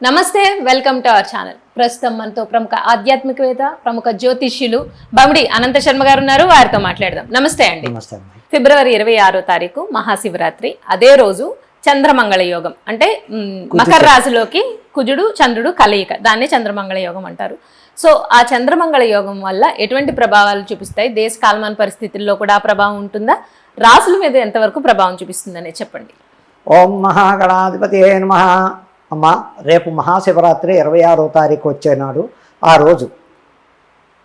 నమస్తే, welcome to our channel. ప్రస్తుతం మనతో ప్రముఖ ఆధ్యాత్మికవేత్త, ప్రముఖ జ్యోతిష్యులు బమిడి అనంత శర్మ గారు ఉన్నారు. వారితో మాట్లాడదాం. నమస్తే అండి. ఫిబ్రవరి 26వ తారీఖు మహాశివరాత్రి. అదే రోజు చంద్రమంగళ యోగం, అంటే మకర రాశిలోకి కుజుడు చంద్రుడు కలయిక, దాన్ని చంద్రమంగళ యోగం అంటారు. సో ఆ చంద్రమంగళ యోగం వల్ల ఎటువంటి ప్రభావాలు చూపిస్తాయి? దేశ కాలమాన పరిస్థితుల్లో కూడా ప్రభావం ఉంటుందా? రాశుల మీద ఎంతవరకు ప్రభావం చూపిస్తుందనే చెప్పండి. ఓం మహాగణాధిపతి నమః. అమ్మ, రేపు మహాశివరాత్రి 26వ తారీఖు వచ్చేనాడు ఆ రోజు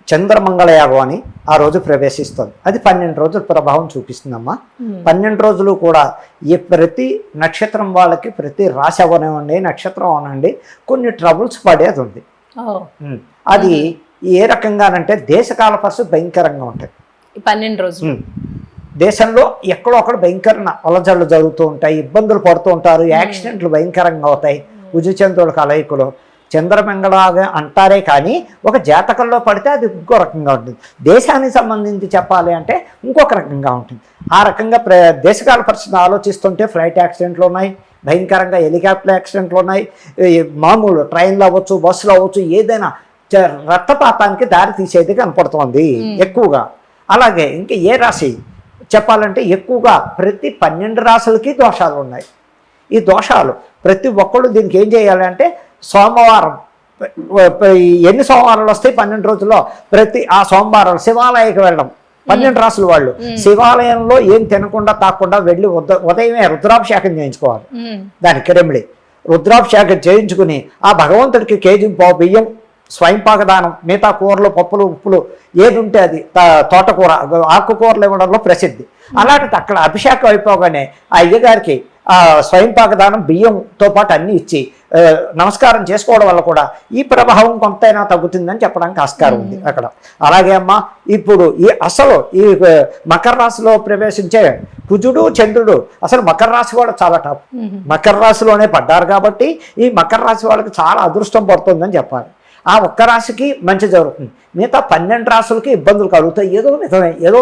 చంద్రమంగళ యాగం అని ఆ రోజు ప్రవేశిస్తుంది. అది 12 రోజుల ప్రభావం చూపిస్తుందమ్మా. 12 రోజులు కూడా ఈ ప్రతి నక్షత్రం వాళ్ళకి, ప్రతి రాశి అవనివ్వండి, నక్షత్రం అవనండి, కొన్ని ట్రబుల్స్ పడేది ఉంది. అది ఏ రకంగానంటే దేశకాల పరిస్థితి భయంకరంగా ఉంటాయి. 12 రోజులు దేశంలో ఎక్కడో అక్కడ భయంకర అలజడులు జరుగుతూ ఉంటాయి, ఇబ్బందులు పడుతూ ఉంటారు, యాక్సిడెంట్లు భయంకరంగా అవుతాయి. కుజచంద్రుల కలయికలో చంద్రమంగళగా అంటారే కానీ ఒక జాతకంలో పడితే అది ఇంకో రకంగా ఉంటుంది. దేశానికి సంబంధించి చెప్పాలి అంటే ఇంకొక రకంగా ఉంటుంది. ఆ రకంగా దేశకాల పరిస్థితిని ఆలోచిస్తుంటే ఫ్లైట్ యాక్సిడెంట్లు ఉన్నాయి, భయంకరంగా హెలికాప్టర్ యాక్సిడెంట్లు ఉన్నాయి, మామూలు ట్రైన్లు అవ్వచ్చు, బస్సులు అవ్వచ్చు, ఏదైనా రక్తపాతానికి దారి తీసేది కనపడుతోంది ఎక్కువగా. అలాగే ఇంకా ఏ రాశి చెప్పాలంటే ఎక్కువగా ప్రతి 12 రాశులకి దోషాలు ఉన్నాయి. ఈ దోషాలు ప్రతి ఒక్కళ్ళు దీనికి ఏం చేయాలంటే సోమవారం, ఎన్ని సోమవారాలు వస్తాయి 12 రోజుల్లో, ప్రతి ఆ సోమవారాలు శివాలయానికి వెళ్ళడం. 12 రాసుల వాళ్ళు శివాలయంలో ఏం తినకుండా తాకుండా వెళ్ళి ఉదయమే రుద్రాభిషేకం చేయించుకోవాలి. దానికి రెమెడీ రుద్రాభిషేకం చేయించుకుని ఆ భగవంతుడికి కేజీ పావు బియ్యం, స్వయంపాక దానం, మిగతా కూరలు, పప్పులు, ఉప్పులు ఏది ఉంటే అది, తోటకూర, ఆకుకూరలు ఇవ్వడంలో ప్రసిద్ధి. అలాంటిది అక్కడ అభిషేకం అయిపోగానే ఆ అయ్యగారికి ఆ స్వయంపాక దానం బియ్యంతో పాటు అన్నీ ఇచ్చి నమస్కారం చేసుకోవడం వల్ల కూడా ఈ ప్రభావం కొంతైనా తగ్గుతుందని చెప్పడానికి ఆస్కారం ఉంది అక్కడ. అలాగే అమ్మ, ఇప్పుడు ఈ మకర రాశిలో ప్రవేశించే కుజుడు చంద్రుడు అసలు మకర రాశి కూడా చాలా టాప్. మకర రాశిలోనే పడ్డారు కాబట్టి ఈ మకర రాశి వాళ్ళకి చాలా అదృష్టం పడుతుందని చెప్పాలి. ఆ ఒక్క రాశికి మంచి జరుగుతుంది, మిగతా 12 రాశులకి ఇబ్బందులు కలుగుతాయి. ఏదో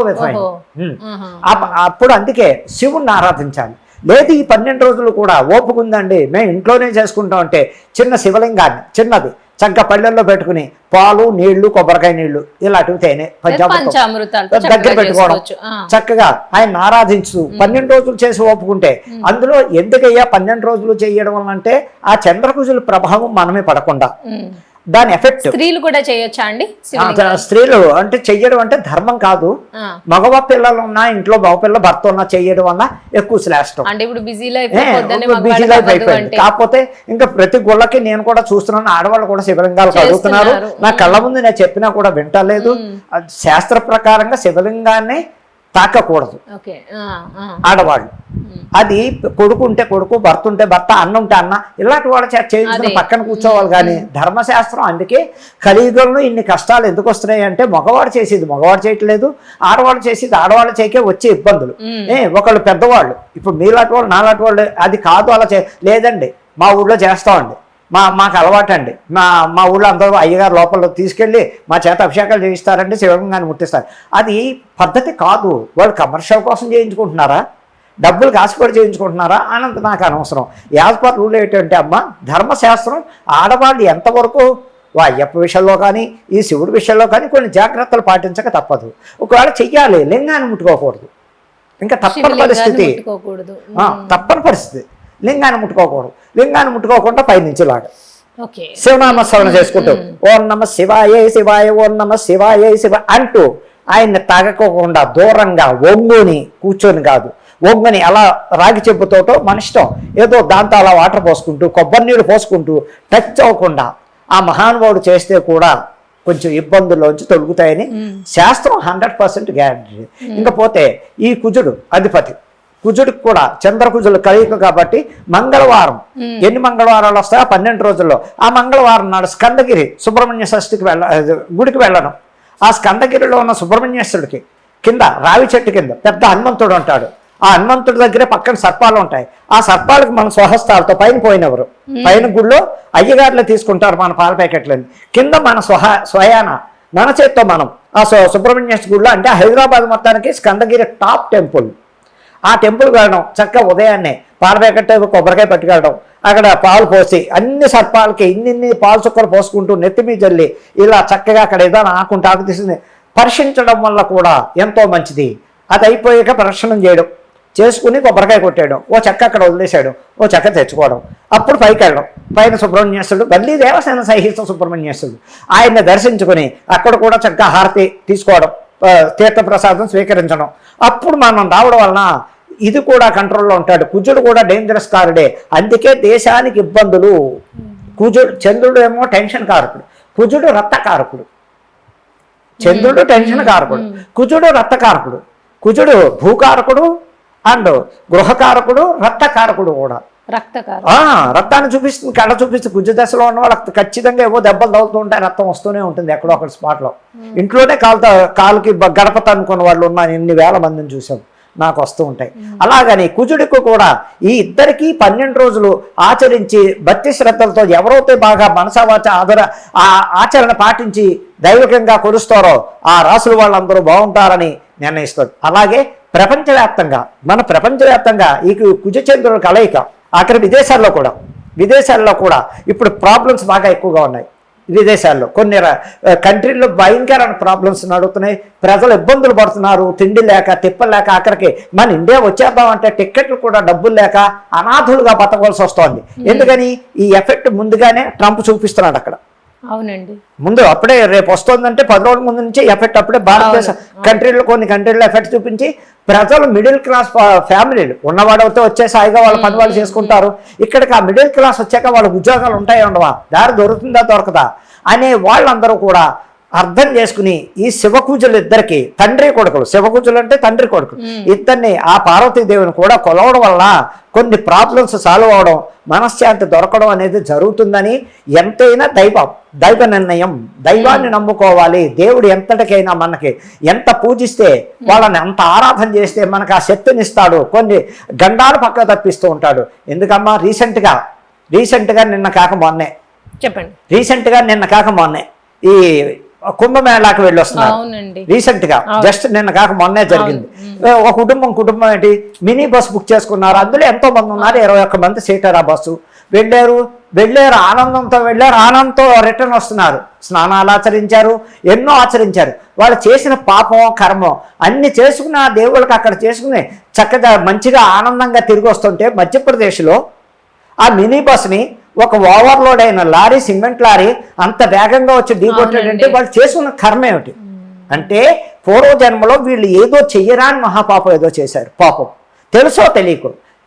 విధమైన అప్పుడు అందుకే శివుణ్ణి ఆరాధించాలి. లేదు ఈ 12 రోజులు కూడా ఓపుకుందండి, మేము ఇంట్లోనే చేసుకుంటాం అంటే చిన్న శివలింగాన్ని, చిన్నది చక్కగా పళ్ళెల్లో పెట్టుకుని పాలు, నీళ్లు, కొబ్బరికాయ నీళ్లు ఇలాంటివి తేనె దగ్గర పెట్టుకోవడం, చక్కగా ఆయన ఆరాధించు 12 రోజులు చేసి ఓపుకుంటే. అందులో ఎందుకయ్యా 12 రోజులు చేయడం వల్ల అంటే ఆ చంద్రకుజుల ప్రభావం మనమే పడకుండా దాని ఎఫెక్ట్. స్త్రీలు కూడా చేయొచ్చా అండి? స్త్రీలు అంటే చెయ్యడం అంటే ధర్మం కాదు. మగవ పిల్లలు ఉన్నా ఇంట్లో మగపిల్ల భర్త ఉన్నా చెయ్యడం వల్ల ఎక్కువ శ్రేష్టం. బిజీ లైఫ్ అయిపోయింది. కాకపోతే ఇంకా ప్రతి గుళ్ళకి నేను కూడా చూస్తున్నాను, ఆడవాళ్ళు కూడా శివలింగాలు కడుగుతున్నారు. నా కళ్ళ ముందు నేను చెప్పినా కూడా వింటలేదు. శాస్త్ర ప్రకారంగా శివలింగాన్ని తాకకూడదు ఆడవాళ్ళు. అది కొడుకు ఉంటే కొడుకు, భర్త ఉంటే భర్త, అన్న ఉంటే అన్న, ఇలాంటి వాళ్ళ చేయించుకుని పక్కన కూర్చోవాలి. కానీ ధర్మశాస్త్రం అందుకే కలియుగంలో ఇన్ని కష్టాలు ఎందుకు వస్తున్నాయి అంటే మగవాడు చేసేది మగవాడు చేయట్లేదు, ఆడవాళ్ళు చేసేది ఆడవాళ్ళు చేయకే వచ్చే ఇబ్బందులు. ఒకళ్ళు పెద్దవాళ్ళు, ఇప్పుడు మీలాంటి వాళ్ళు నాలాంటి వాళ్ళు అది కాదు అలా లేదండి, మా ఊళ్ళో చేస్తామండి, మాకు అలవాటు అండి, మా ఊళ్ళో అందరూ అయ్యగారు లోపల తీసుకెళ్ళి మా చేత అభిషేకాలు చేయిస్తారండి, శివలింగాన్ని ముట్టిస్తారు. అది పద్ధతి కాదు. వాళ్ళు కమర్షియల్ కోసం చేయించుకుంటున్నారా, డబ్బులు ఆశపడి చేయించుకుంటున్నారా అనంత నాకు అనవసరం. యాజ్ పర్ రూల్ ఏంటంటే అమ్మ, ధర్మశాస్త్రం ఆడవాళ్ళు ఎంతవరకు అయ్యప్ప విషయంలో కానీ ఈ శివుడి విషయంలో కానీ కొన్ని జాగ్రత్తలు పాటించక తప్పదు. ఒకవేళ చెయ్యాలి, లింగాన్ని ముట్టుకోకూడదు, ఇంకా తప్పని పరిస్థితి, తప్పని పరిస్థితి. లింగాన్ని ముట్టుకోకూడదు, లింగాన్ని ముట్టుకోకుండా పైనుంచి లాగా శివనామస్మరణ చేసుకుంటూ ఓం నమ శివాయ శివాయ, ఓం నమ శివాయ శివ అంటూ ఆయన్ని తాగకోకుండా దూరంగా ఒంగుని కూర్చొని కాదు, ఒంగని అలా రాగి చెప్పుతోటో మన ఇష్టం ఏదో దాంతో అలా వాటర్ పోసుకుంటూ కొబ్బరి నీళ్ళు పోసుకుంటూ టచ్ అవ్వకుండా ఆ మహానుభావుడు చేస్తే కూడా కొంచెం ఇబ్బందుల్లోంచి తొలుగుతాయని శాస్త్రం 100% గ్యారంటీ. ఇంకపోతే ఈ కుజుడు అధిపతి, కుజుడికి కూడా చంద్రకుజుల కలయిక కాబట్టి మంగళవారం, ఎన్ని మంగళవారాలు వస్తాయో 12 రోజుల్లో ఆ మంగళవారం నాడు స్కందగిరి సుబ్రహ్మణ్య షష్ఠికి గుడికి వెళ్ళడం. ఆ స్కందగిరిలో ఉన్న సుబ్రహ్మణ్యేశ్వరుడికి కింద రావి చెట్టు కింద పెద్ద హనుమంతుడు ఉంటాడు. ఆ హనుమంతుడి దగ్గరే పక్కన సర్పాలు ఉంటాయి. ఆ సర్పాలకు మన స్వహస్తాలతో పైన పోయినెవరు, పైన గుళ్ళో అయ్యగారులు తీసుకుంటారు మన పాల ప్యాకెట్లని, కింద మన స్వయాన మన చేత్తో మనం ఆ సుబ్రహ్మణ్యేశ్వర గుడిలో, అంటే హైదరాబాద్ మొత్తానికి స్కందగిరి టాప్ టెంపుల్. ఆ టెంపుల్ వెళ్ళడం, చక్కగా ఉదయాన్నే పాల ప్యాకెట్ కొబ్బరికాయ పట్టుకెళ్ళడం, అక్కడ పాలు పోసి అన్ని సర్పాలకి ఇన్ని పాలు చుక్కలు పోసుకుంటూ నెత్తిమీ జల్లి ఇలా చక్కగా అక్కడ ఏదైనా ఆకు తీసింది పరీక్షించడం వల్ల కూడా ఎంతో మంచిది. అది అయిపోయాక ప్రదక్షిణం చేయడం చేసుకుని కొబ్బరికాయ కొట్టేయడం, ఓ చెక్క అక్కడ వదిలేసాడు, ఓ చెక్క తెచ్చుకోవడం, అప్పుడు పైకి వెళ్ళడం, పైన సుబ్రహ్మణ్యేశ్వరుడు మళ్ళీ దేవసేన సహిత సుబ్రహ్మణ్యేశ్వరుడు ఆయన్ని దర్శించుకుని అక్కడ కూడా చక్కగా హారతి తీసుకోవడం, తీర్థప్రసాదం స్వీకరించడం. అప్పుడు మనం రావడం వలన ఇది కూడా కంట్రోల్లో ఉంటాడు. కుజుడు కూడా డేంజరస్ కారుడే, అందుకే దేశానికి ఇబ్బందులు. కుజుడు చంద్రుడు ఏమో టెన్షన్ కారకుడు, కుజుడు రక్తకారకుడు. చంద్రుడు టెన్షన్ కారకుడు, కుజుడు రక్తకారకుడు. కుజుడు భూకారకుడు అండ్ గృహకారకుడు, రక్తకారకుడు కూడా. రక్తాన్ని చూపిస్తుంది, కళ్ళ చూపిస్తుంది. కుజ దశలో ఉన్న వాళ్ళకి ఖచ్చితంగా ఏవో దెబ్బలు తగులుతూ ఉంటాయి, రక్తం వస్తూనే ఉంటుంది ఎక్కడో ఒకటి స్పాట్లో. ఇంట్లోనే కాలుకి గడప తన్నుకున్న వాళ్ళు ఉన్న ఎన్ని వేల మందిని చూసాం, నాకు వస్తూ ఉంటాయి. అలాగని కుజుడికి కూడా ఈ ఇద్దరికి 12 రోజులు ఆచరించి భక్తి శ్రద్ధలతో ఎవరైతే బాగా మనసావాచ ఆచరణ పాటించి దైవికంగా కొలుస్తారో ఆ రాసుల వాళ్ళందరూ బాగుంటారని నిర్ణయిస్తారు. అలాగే ప్రపంచవ్యాప్తంగా ప్రపంచవ్యాప్తంగా ఈ కుజచంద్రుల కలయిక అక్కడ విదేశాల్లో కూడా ఇప్పుడు ప్రాబ్లమ్స్ బాగా ఎక్కువగా ఉన్నాయి. విదేశాల్లో కొన్ని కంట్రీల్లో భయంకరమైన ప్రాబ్లమ్స్ నడుస్తున్నాయి, ప్రజలు ఇబ్బందులు పడుతున్నారు, తిండి లేక తిప్పలు లేక. అక్కడికి మన ఇండియా వచ్చేద్దామంటే టిక్కెట్లు కూడా డబ్బులు లేక అనాథులుగా బతకవలసి వస్తోంది. ఎందుకని ఈ ఎఫెక్ట్ ముందుగానే ట్రంప్ చూపిస్తున్నాడు అక్కడ. అవునండి, ముందు అప్పుడే రేపు వస్తుందంటే 10 రోజుల ముందు నుంచి ఎఫెక్ట్ అప్పుడే భారతదేశ కంట్రీలో కొన్ని కంట్రీల్లో ఎఫెక్ట్ చూపించి ప్రజలు మిడిల్ క్లాస్ ఫ్యామిలీలు ఉన్నవాడైతే వచ్చేసి హాయిగా వాళ్ళ పని వాళ్ళు చేసుకుంటారు. ఇక్కడికి ఆ మిడిల్ క్లాస్ వచ్చాక వాళ్ళ ఉద్యోగాలు ఉంటాయి ఉండవా, దారి దొరుకుతుందా దొరకదా అనే వాళ్ళందరూ కూడా అర్థం చేసుకుని ఈ శివకూజులు ఇద్దరికి తండ్రి కొడుకులు, శివకూజులు అంటే తండ్రి కొడుకులు ఇద్దరిని ఆ పార్వతీదేవిని కూడా కొలవడం వల్ల కొన్ని ప్రాబ్లమ్స్ సాల్వ్ అవడం, మనశ్శాంతి దొరకడం అనేది జరుగుతుందని ఎంతైనా దైవ నిర్ణయం. దైవాన్ని నమ్ముకోవాలి. దేవుడు ఎంతటికైనా మనకి ఎంత పూజిస్తే వాళ్ళని ఎంత ఆరాధన చేస్తే మనకు ఆ శక్తినిస్తాడు, కొన్ని గండాలు పక్క తప్పిస్తూ ఉంటాడు. ఎందుకమ్మా రీసెంట్గా నిన్న కాక మొన్నే ఈ కుంభమేళాకి వెళ్ళి వస్తున్నారు. రీసెంట్గా జస్ట్ నిన్న కాక మొన్నే జరిగింది. ఒక కుటుంబం ఏంటి మినీ బస్ బుక్ చేసుకున్నారు. అందులో ఎంతో మంది ఉన్నారు, 21 మంది సీటర్ ఆ బస్సు. వెళ్ళారు, ఆనందంతో రిటర్న్ వస్తున్నారు. స్నానాలు ఆచరించారు, ఎన్నో ఆచరించారు. వాళ్ళు చేసిన పాపం కర్మం అన్ని చేసుకున్న దేవుళ్ళకి అక్కడ చేసుకుని చక్కగా మంచిగా ఆనందంగా తిరిగి వస్తుంటే మధ్యప్రదేశ్లో ఆ మినీ బస్ని ఒక ఓవర్లోడ్ అయిన లారీ, సిమెంట్ లారీ అంత వేగంగా వచ్చి ఢీకొట్టాడంటే వాళ్ళు చేసుకున్న కర్మ ఏమిటి అంటే పూర్వజన్మలో వీళ్ళు ఏదో చెయ్యరాని మహాపాపం ఏదో చేశారు. పాపం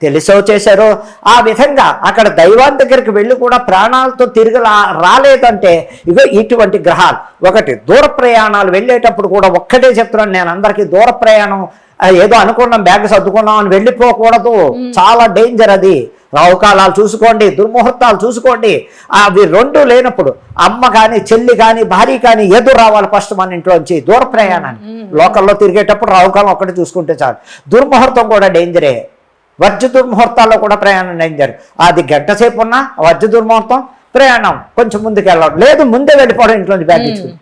తెలుసో చేశారో ఆ విధంగా అక్కడ దైవాన్ని దగ్గరికి వెళ్ళి కూడా ప్రాణాలతో తిరిగి రాలేదంటే ఇగో ఇటువంటి గ్రహాలు. ఒకటి దూర ప్రయాణాలు వెళ్ళేటప్పుడు కూడా ఒక్కటే చెప్తున్నాను నేను అందరికీ, దూర ప్రయాణం ఏదో అనుకున్నాం బ్యాగ్ సర్దుకున్నాం అని వెళ్ళిపోకూడదు, చాలా డేంజర్ అది. రావుకాలాలు చూసుకోండి, దుర్ముహూర్తాలు చూసుకోండి. అవి రెండు లేనప్పుడు అమ్మ కానీ చెల్లి కానీ భార్య కానీ ఎదురు రావాలి ఫస్ట్ మన ఇంట్లోంచి. దూర ప్రయాణాన్ని లోకల్లో తిరిగేటప్పుడు రావుకాలం ఒక్కటి చూసుకుంటే చాలు. దుర్ముహూర్తం కూడా డేంజరే, వర్జ దుర్ముహూర్తాల్లో కూడా ప్రయాణం డేంజర్. అది గంట సేపు ఉన్నా వర్జ దుర్ముహూర్తం ప్రయాణం కొంచెం ముందుకు వెళ్ళడం లేదు, ముందే వెళ్ళిపోవడం ఇంట్లోంచి బ్యాగ్ ఇచ్చుకుని.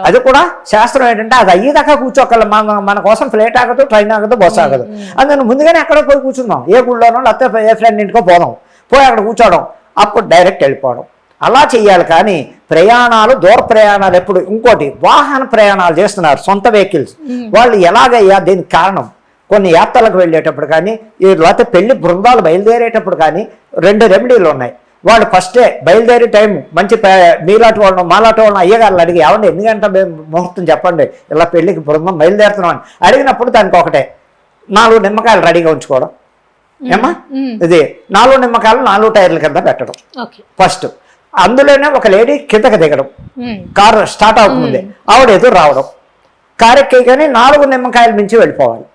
అది కూడా శాస్త్రం ఏంటంటే అది అయ్యేదాకా కూర్చోగల మన కోసం ఫ్లైట్ ఆగదు, ట్రైన్ ఆగదు, బస్సు ఆగదు. అందుకని ముందుగానే ఎక్కడ పోయి కూర్చుందాం, ఏ గుళ్ళోనో లేకపోతే ఏ ఫ్రెండ్ ఇంటికో పోదాం, పోయి అక్కడ కూర్చోవడం, అప్పుడు డైరెక్ట్ వెళ్ళిపోవడం అలా చెయ్యాలి. కానీ ప్రయాణాలు దూర ప్రయాణాలు ఎప్పుడు. ఇంకోటి వాహన ప్రయాణాలు చేస్తున్నారు, సొంత వెహికల్స్. వాళ్ళు ఎలాగయ్యా దీనికి కారణం కొన్ని యాత్రలకు వెళ్ళేటప్పుడు కానీ లేకపోతే పెళ్లి బృందాలు బయలుదేరేటప్పుడు కానీ 2 రెమెడీలు ఉన్నాయి. వాళ్ళు ఫస్టే బయలుదేరే టైం మంచి మీలాంటి వాళ్ళను మాలాంటి వాళ్ళని అయ్యగారులు అడిగి ఏమండి ఎన్ని గంటల ముహూర్తం చెప్పండి, ఇలా పెళ్లికి బృందం బయలుదేరుతున్నాం అని అడిగినప్పుడు దానికి ఒకటే 4 నిమ్మకాయలు రెడీగా ఉంచుకోవడం. ఏమా ఇది 4 నిమ్మకాయలు 4 టైర్ల కింద పెట్టడం ఫస్ట్. అందులోనే ఒక లేడీ కిందకి దిగడం, కారు స్టార్ట్ అవుతుంది, ఆవిడ ఎదురు రావడం, కారు ఎక్కి కానీ 4 నిమ్మకాయలు మించి వెళ్ళిపోవాలి.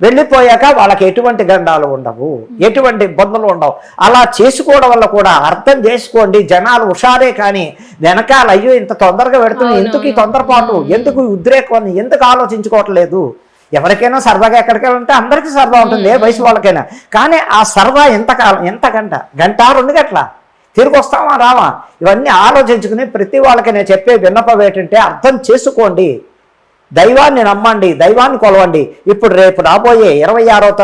వెళ్ళిపోయాక వాళ్ళకి ఎటువంటి గండాలు ఉండవు, ఎటువంటి ఇబ్బందులు ఉండవు. అలా చేసుకోవడం వల్ల కూడా అర్థం చేసుకోండి, జనాలు హుషారే కానీ వెనకాల అయ్యో ఇంత తొందరగా పెడుతుంది, ఎందుకు ఈ తొందరపాటు, ఎందుకు ఉద్రేకం, ఎందుకు ఆలోచించుకోవట్లేదు. ఎవరికైనా సరదాగా ఎక్కడికి వెళ్ళాలంటే అందరికీ సరదా ఉంటుంది, ఏ వయసు వాళ్ళకైనా. కానీ ఆ సరదా ఎంత గంట 2 గంటల తిరిగి వస్తామా రావా, ఇవన్నీ ఆలోచించుకుని ప్రతి వాళ్ళకి నేను చెప్పే విన్నపం ఏంటంటే అర్థం చేసుకోండి, దైవాన్ని నమ్మండి, దైవాన్ని కొలవండి. ఇప్పుడు రేపు రాబోయే 26వ తారీఖు